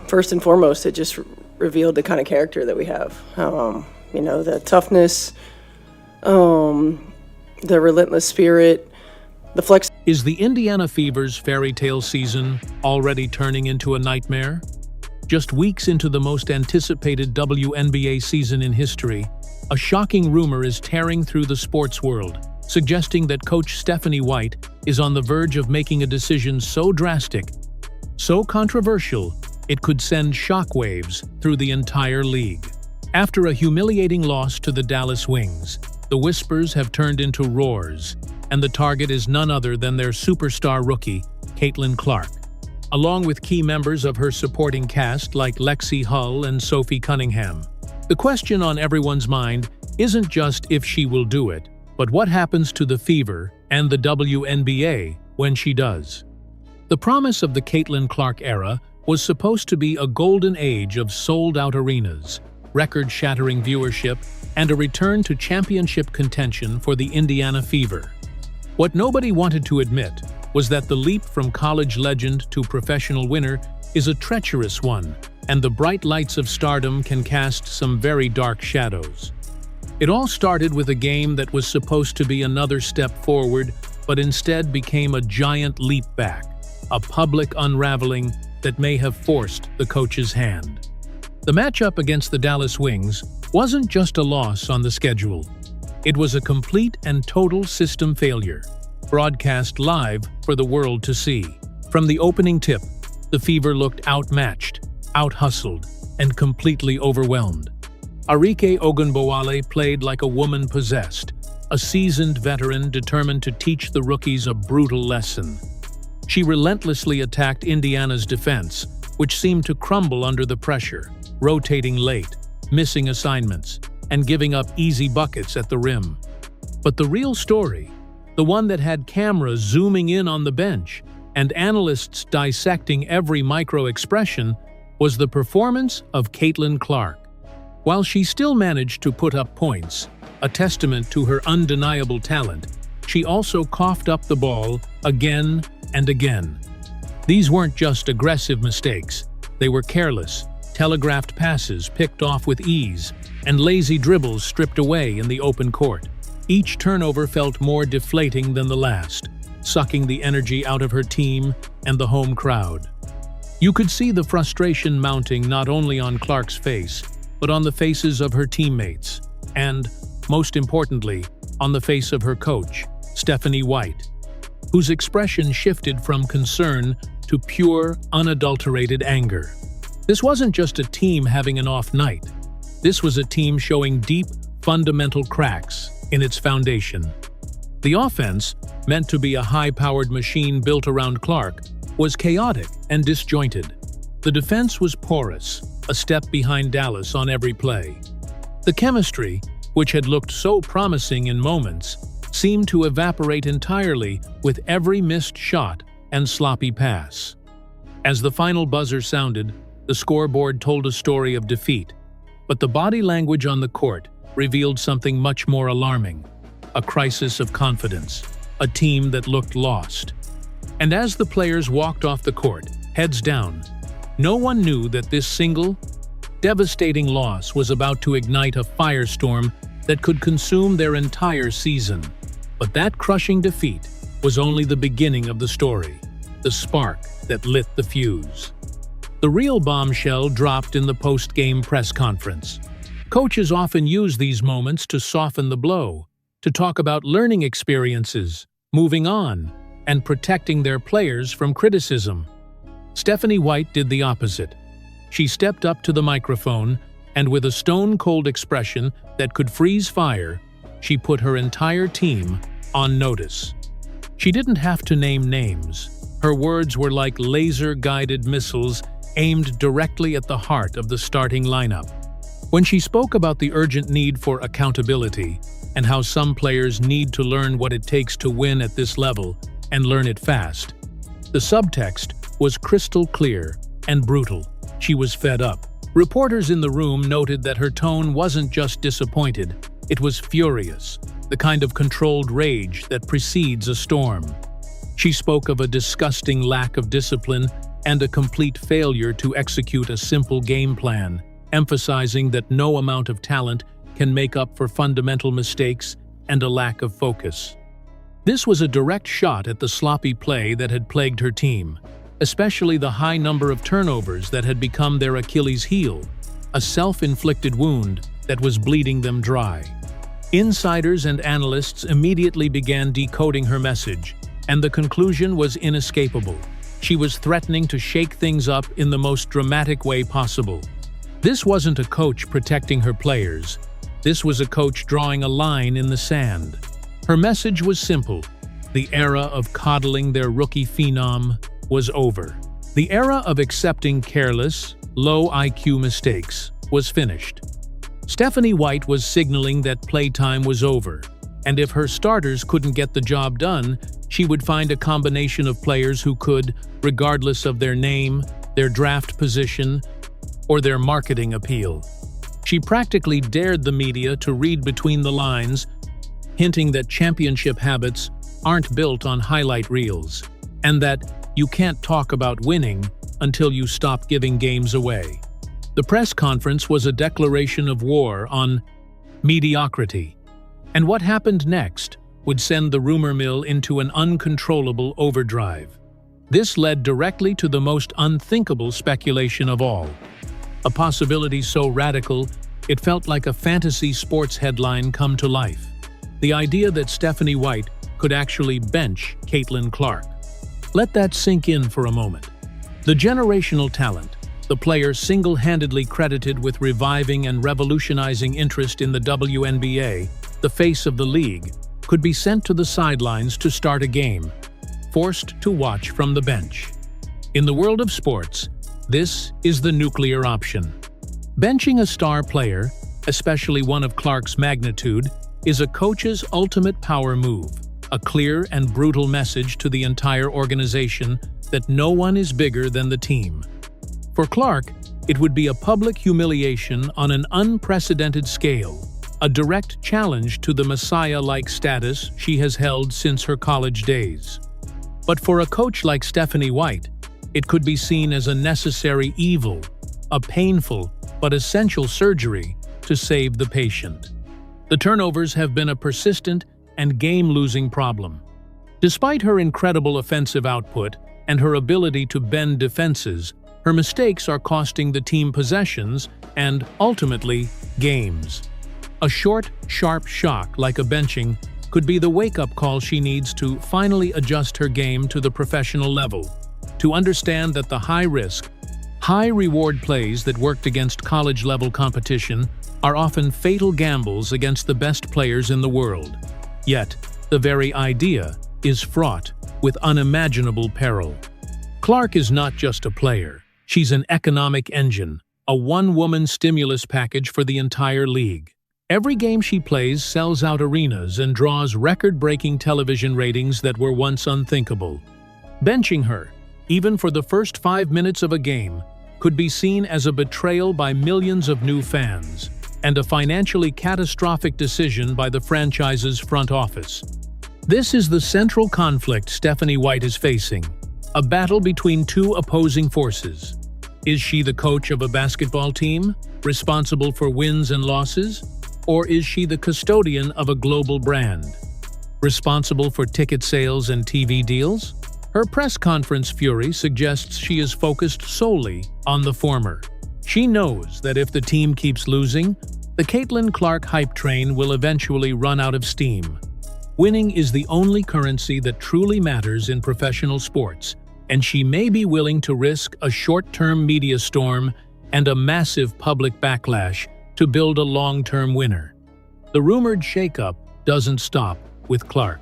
First and foremost, it just revealed the kind of character that we have. The toughness, the relentless spirit, the flex. Is the Indiana Fever's fairy tale season already turning into a nightmare? Just weeks into the most anticipated WNBA season in history, a shocking rumor is tearing through the sports world, suggesting that coach Stephanie White is on the verge of making a decision so drastic, so controversial, it could send shockwaves through the entire league. After a humiliating loss to the Dallas Wings, the whispers have turned into roars, and the target is none other than their superstar rookie, Caitlin Clark, along with key members of her supporting cast like Lexie and Sophie Cunningham. The question on everyone's mind isn't just if she will do it, but what happens to the Fever and the WNBA when she does. The promise of the Caitlin Clark era was supposed to be a golden age of sold-out arenas, record-shattering viewership, and a return to championship contention for the Indiana Fever. What nobody wanted to admit was that the leap from college legend to professional winner is a treacherous one, and the bright lights of stardom can cast some very dark shadows. It all started with a game that was supposed to be another step forward, but instead became a giant leap back, a public unraveling that may have forced the coach's hand. The matchup against the Dallas Wings wasn't just a loss on the schedule. It was a complete and total system failure, broadcast live for the world to see. From the opening tip, the Fever looked outmatched, out-hustled, and completely overwhelmed. Arike Ogunbowale played like a woman possessed, a seasoned veteran determined to teach the rookies a brutal lesson. She relentlessly attacked Indiana's defense, which seemed to crumble under the pressure, rotating late, missing assignments, and giving up easy buckets at the rim. But the real story, the one that had cameras zooming in on the bench and analysts dissecting every micro-expression, was the performance of Caitlin Clark. While she still managed to put up points, a testament to her undeniable talent, she also coughed up the ball again and again. These weren't just aggressive mistakes, they were careless, telegraphed passes picked off with ease, and lazy dribbles stripped away in the open court. Each turnover felt more deflating than the last, sucking the energy out of her team and the home crowd. You could see the frustration mounting not only on Clark's face, but on the faces of her teammates, and, most importantly, on the face of her coach, Stephanie White, whose expression shifted from concern to pure, unadulterated anger. This wasn't just a team having an off night. This was a team showing deep, fundamental cracks in its foundation. The offense, meant to be a high-powered machine built around Clark, was chaotic and disjointed. The defense was porous, a step behind Dallas on every play. The chemistry, which had looked so promising in moments, seemed to evaporate entirely with every missed shot and sloppy pass. As the final buzzer sounded, the scoreboard told a story of defeat, but the body language on the court revealed something much more alarming: a crisis of confidence, a team that looked lost. And as the players walked off the court, heads down, no one knew that this single, devastating loss was about to ignite a firestorm that could consume their entire season. But that crushing defeat was only the beginning of the story, the spark that lit the fuse. The real bombshell dropped in the post-game press conference. Coaches often use these moments to soften the blow, to talk about learning experiences, moving on, and protecting their players from criticism. Stephanie White did the opposite. She stepped up to the microphone, and with a stone-cold expression that could freeze fire, she put her entire team on notice. She didn't have to name names. Her words were like laser-guided missiles aimed directly at the heart of the starting lineup. When she spoke about the urgent need for accountability and how some players need to learn what it takes to win at this level and learn it fast, the subtext was crystal clear and brutal. She was fed up. Reporters in the room noted that her tone wasn't just disappointed, it was furious, the kind of controlled rage that precedes a storm. She spoke of a disgusting lack of discipline and a complete failure to execute a simple game plan, emphasizing that no amount of talent can make up for fundamental mistakes and a lack of focus. This was a direct shot at the sloppy play that had plagued her team, especially the high number of turnovers that had become their Achilles heel, a self-inflicted wound that was bleeding them dry. Insiders and analysts immediately began decoding her message, and the conclusion was inescapable. She was threatening to shake things up in the most dramatic way possible. This wasn't a coach protecting her players. This was a coach drawing a line in the sand. Her message was simple. The era of coddling their rookie phenom was over. The era of accepting careless, low IQ mistakes was finished. Stephanie White was signaling that playtime was over, and if her starters couldn't get the job done, she would find a combination of players who could, regardless of their name, their draft position, or their marketing appeal. She practically dared the media to read between the lines, hinting that championship habits aren't built on highlight reels, and that you can't talk about winning until you stop giving games away. The press conference was a declaration of war on mediocrity, and what happened next would send the rumor mill into an uncontrollable overdrive. This led directly to the most unthinkable speculation of all. A possibility so radical, it felt like a fantasy sports headline come to life. The idea that Stephanie White could actually bench Caitlin Clark. Let that sink in for a moment. The generational talent, the player single-handedly credited with reviving and revolutionizing interest in the WNBA, the face of the league, could be sent to the sidelines to start a game, forced to watch from the bench. In the world of sports, this is the nuclear option. Benching a star player, especially one of Clark's magnitude, is a coach's ultimate power move, a clear and brutal message to the entire organization that no one is bigger than the team. For Clark, it would be a public humiliation on an unprecedented scale, a direct challenge to the messiah-like status she has held since her college days. But for a coach like Stephanie White, it could be seen as a necessary evil, a painful but essential surgery to save the patient. The turnovers have been a persistent and game-losing problem. Despite her incredible offensive output and her ability to bend defenses, her mistakes are costing the team possessions and, ultimately, games. A short, sharp shock like a benching could be the wake-up call she needs to finally adjust her game to the professional level, to understand that the high-risk, high-reward plays that worked against college-level competition are often fatal gambles against the best players in the world. Yet, the very idea is fraught with unimaginable peril. Clark is not just a player. She's an economic engine, a one-woman stimulus package for the entire league. Every game she plays sells out arenas and draws record-breaking television ratings that were once unthinkable. Benching her, even for the first 5 minutes of a game, could be seen as a betrayal by millions of new fans, and a financially catastrophic decision by the franchise's front office. This is the central conflict Stephanie White is facing, a battle between two opposing forces. Is she the coach of a basketball team, responsible for wins and losses? Or is she the custodian of a global brand, responsible for ticket sales and TV deals? Her press conference fury suggests she is focused solely on the former. She knows that if the team keeps losing, the Caitlin Clark hype train will eventually run out of steam. Winning is the only currency that truly matters in professional sports, and she may be willing to risk a short-term media storm and a massive public backlash to build a long-term winner. The rumored shakeup doesn't stop with Clark.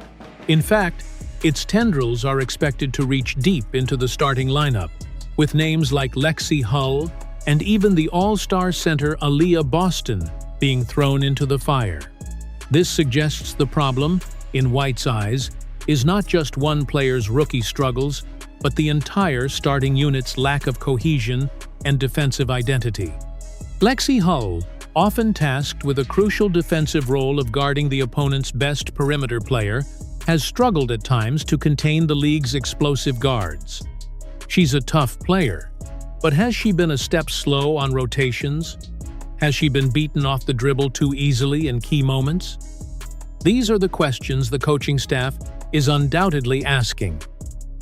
In fact, its tendrils are expected to reach deep into the starting lineup, with names like Lexie Hull and even the all-star center Aaliyah Boston being thrown into the fire. This suggests the problem, in White's eyes, is not just one player's rookie struggles, but the entire starting unit's lack of cohesion and defensive identity. Lexie Hull, often tasked with a crucial defensive role of guarding the opponent's best perimeter player, has struggled at times to contain the league's explosive guards. She's a tough player. But has she been a step slow on rotations? Has she been beaten off the dribble too easily in key moments? These are the questions the coaching staff is undoubtedly asking.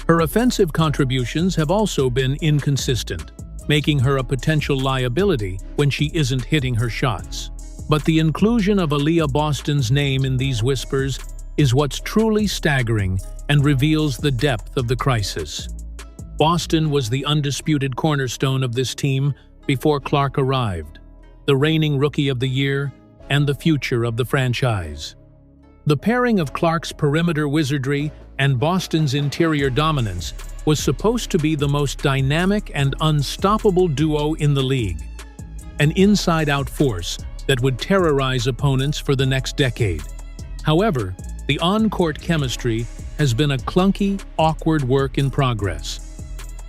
Her offensive contributions have also been inconsistent, making her a potential liability when she isn't hitting her shots. But the inclusion of Aaliyah Boston's name in these whispers is what's truly staggering and reveals the depth of the crisis. Boston was the undisputed cornerstone of this team before Clark arrived, the reigning Rookie of the Year and the future of the franchise. The pairing of Clark's perimeter wizardry and Boston's interior dominance was supposed to be the most dynamic and unstoppable duo in the league, an inside-out force that would terrorize opponents for the next decade. However, the on-court chemistry has been a clunky, awkward work in progress.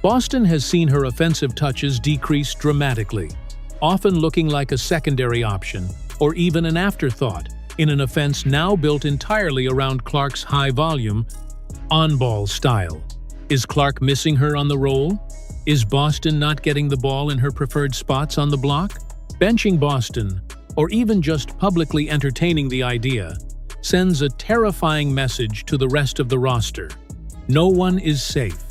Boston has seen her offensive touches decrease dramatically, often looking like a secondary option or even an afterthought in an offense now built entirely around Clark's high-volume, on-ball style. Is Clark missing her on the roll? Is Boston not getting the ball in her preferred spots on the block? Benching Boston, or even just publicly entertaining the idea, sends a terrifying message to the rest of the roster. No one is safe.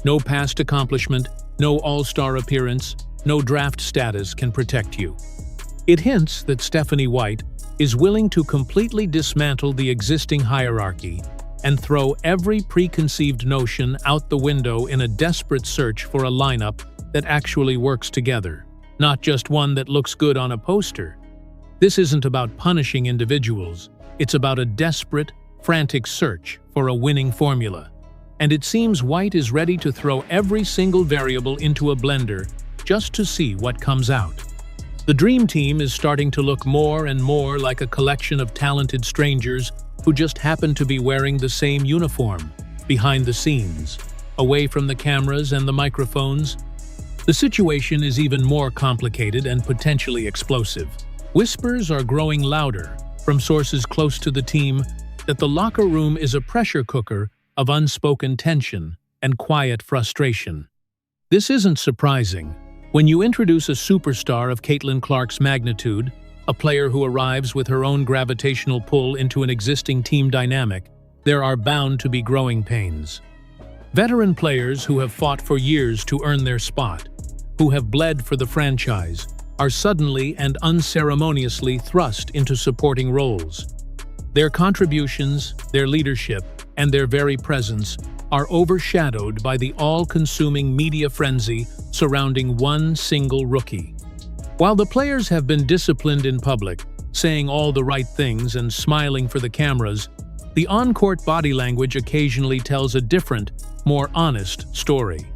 No past accomplishment, no all-star appearance, no draft status can protect you. It hints that Stephanie White is willing to completely dismantle the existing hierarchy and throw every preconceived notion out the window in a desperate search for a lineup that actually works together, not just one that looks good on a poster. This isn't about punishing individuals. It's about a desperate, frantic search for a winning formula. And it seems White is ready to throw every single variable into a blender just to see what comes out. The Dream Team is starting to look more and more like a collection of talented strangers who just happen to be wearing the same uniform, behind the scenes, away from the cameras and the microphones. The situation is even more complicated and potentially explosive. Whispers are growing louder from sources close to the team that the locker room is a pressure cooker of unspoken tension and quiet frustration. This isn't surprising. When you introduce a superstar of Caitlin Clark's magnitude, a player who arrives with her own gravitational pull into an existing team dynamic, there are bound to be growing pains. Veteran players who have fought for years to earn their spot, who have bled for the franchise, are suddenly and unceremoniously thrust into supporting roles. Their contributions, their leadership, and their very presence are overshadowed by the all-consuming media frenzy surrounding one single rookie. While the players have been disciplined in public, saying all the right things and smiling for the cameras, the on-court body language occasionally tells a different, more honest story.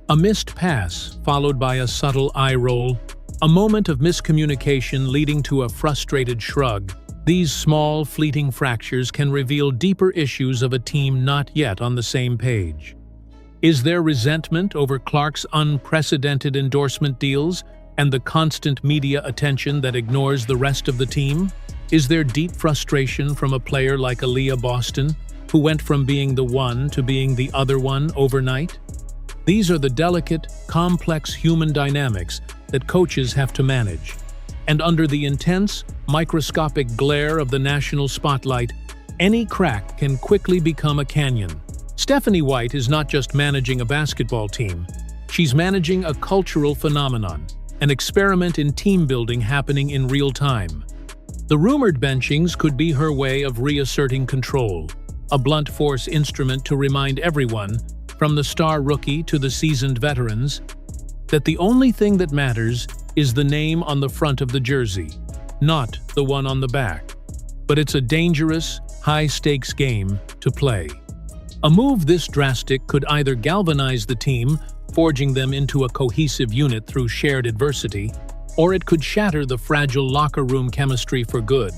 A missed pass, followed by a subtle eye roll, a moment of miscommunication leading to a frustrated shrug. These small, fleeting fractures can reveal deeper issues of a team not yet on the same page. Is there resentment over Clark's unprecedented endorsement deals and the constant media attention that ignores the rest of the team? Is there deep frustration from a player like Aaliyah Boston, who went from being the one to being the other one overnight? These are the delicate, complex human dynamics that coaches have to manage. And under the intense, microscopic glare of the national spotlight, any crack can quickly become a canyon. Stephanie White is not just managing a basketball team. She's managing a cultural phenomenon, an experiment in team building happening in real time. The rumored benchings could be her way of reasserting control, a blunt force instrument to remind everyone, from the star rookie to the seasoned veterans, that the only thing that matters is the name on the front of the jersey, not the one on the back. But it's a dangerous, high-stakes game to play. A move this drastic could either galvanize the team, forging them into a cohesive unit through shared adversity, or it could shatter the fragile locker room chemistry for good,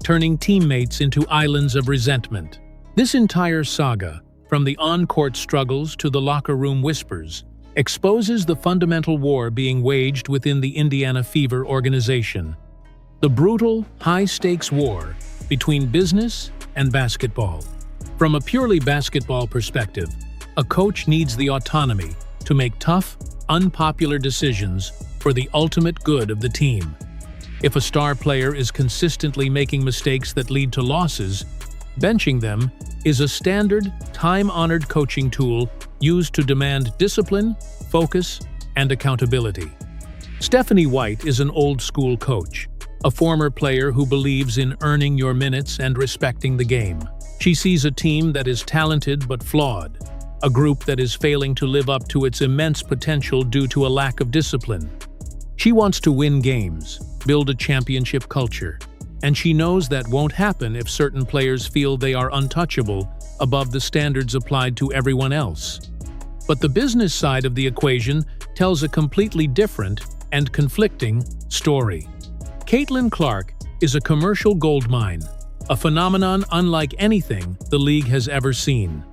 turning teammates into islands of resentment. This entire saga, from the on-court struggles to the locker room whispers, exposes the fundamental war being waged within the Indiana Fever organization. The brutal, high-stakes war between business and basketball. From a purely basketball perspective, A coach needs the autonomy to make tough, unpopular decisions for the ultimate good of the team. If a star player is consistently making mistakes that lead to losses, benching them is a standard, time-honored coaching tool used to demand discipline, focus, and accountability. Stephanie White is an old-school coach, a former player who believes in earning your minutes and respecting the game. She sees a team that is talented but flawed, a group that is failing to live up to its immense potential due to a lack of discipline. She wants to win games, build a championship culture, and she knows that won't happen if certain players feel they are untouchable above the standards applied to everyone else. But the business side of the equation tells a completely different and conflicting story. Caitlin Clark is a commercial goldmine, a phenomenon unlike anything the league has ever seen.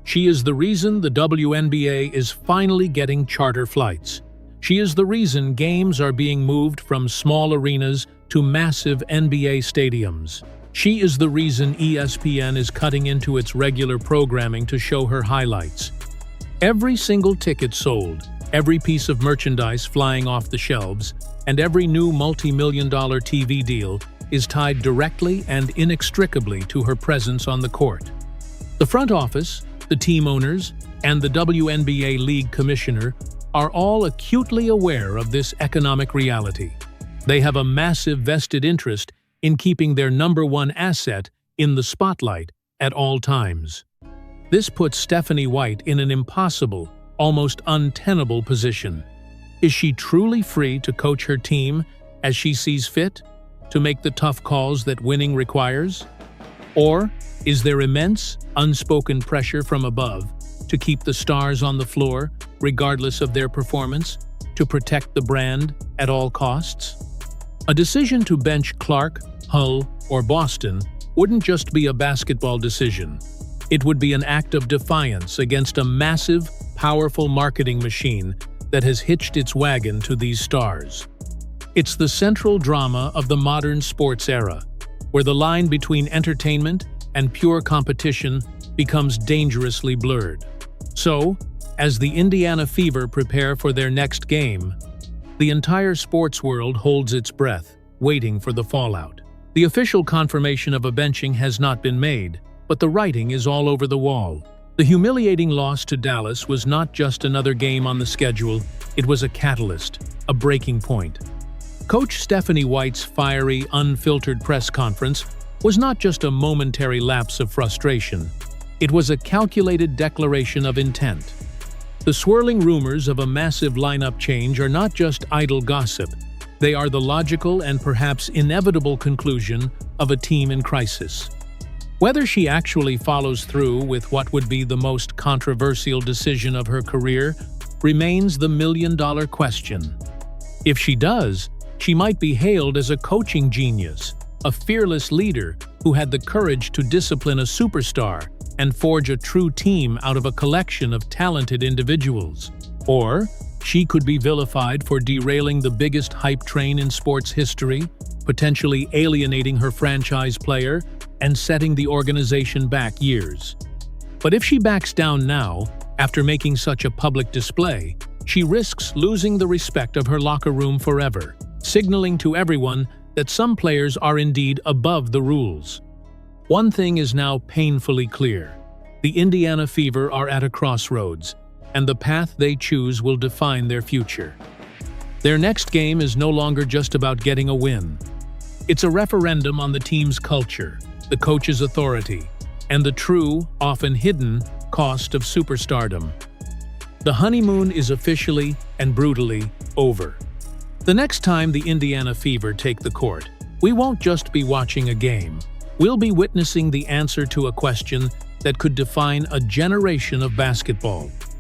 She is the reason the WNBA is finally getting charter flights. She is the reason games are being moved from small arenas to massive NBA stadiums. She is the reason ESPN is cutting into its regular programming to show her highlights. Every single ticket sold, every piece of merchandise flying off the shelves, and every new multi-million-dollar TV deal is tied directly and inextricably to her presence on the court. The front office, the team owners, and the WNBA League Commissioner are all acutely aware of this economic reality. They have a massive vested interest in keeping their number one asset in the spotlight at all times. This puts Stephanie White in an impossible, almost untenable position. Is she truly free to coach her team as she sees fit, to make the tough calls that winning requires? Or is there immense, unspoken pressure from above to keep the stars on the floor, regardless of their performance, to protect the brand at all costs? A decision to bench Clark, Hull, or Boston wouldn't just be a basketball decision. It would be an act of defiance against a massive, powerful marketing machine that has hitched its wagon to these stars. It's the central drama of the modern sports era, where the line between entertainment and pure competition becomes dangerously blurred. So, as the Indiana Fever prepare for their next game, the entire sports world holds its breath, waiting for the fallout. The official confirmation of a benching has not been made, but the writing is all over the wall. The humiliating loss to Dallas was not just another game on the schedule, it was a catalyst, a breaking point. Coach Stephanie White's fiery, unfiltered press conference was not just a momentary lapse of frustration. It was a calculated declaration of intent. The swirling rumors of a massive lineup change are not just idle gossip. They are the logical and perhaps inevitable conclusion of a team in crisis. Whether she actually follows through with what would be the most controversial decision of her career remains the million-dollar question. If she does, she might be hailed as a coaching genius, a fearless leader who had the courage to discipline a superstar and forge a true team out of a collection of talented individuals. Or she could be vilified for derailing the biggest hype train in sports history, potentially alienating her franchise player and setting the organization back years. But if she backs down now, after making such a public display, she risks losing the respect of her locker room forever, signaling to everyone that some players are indeed above the rules. One thing is now painfully clear. The Indiana Fever are at a crossroads, and the path they choose will define their future. Their next game is no longer just about getting a win. It's a referendum on the team's culture, the coach's authority, and the true, often hidden, cost of superstardom. The honeymoon is officially and brutally over. The next time the Indiana Fever take the court, we won't just be watching a game. We'll be witnessing the answer to a question that could define a generation of basketball.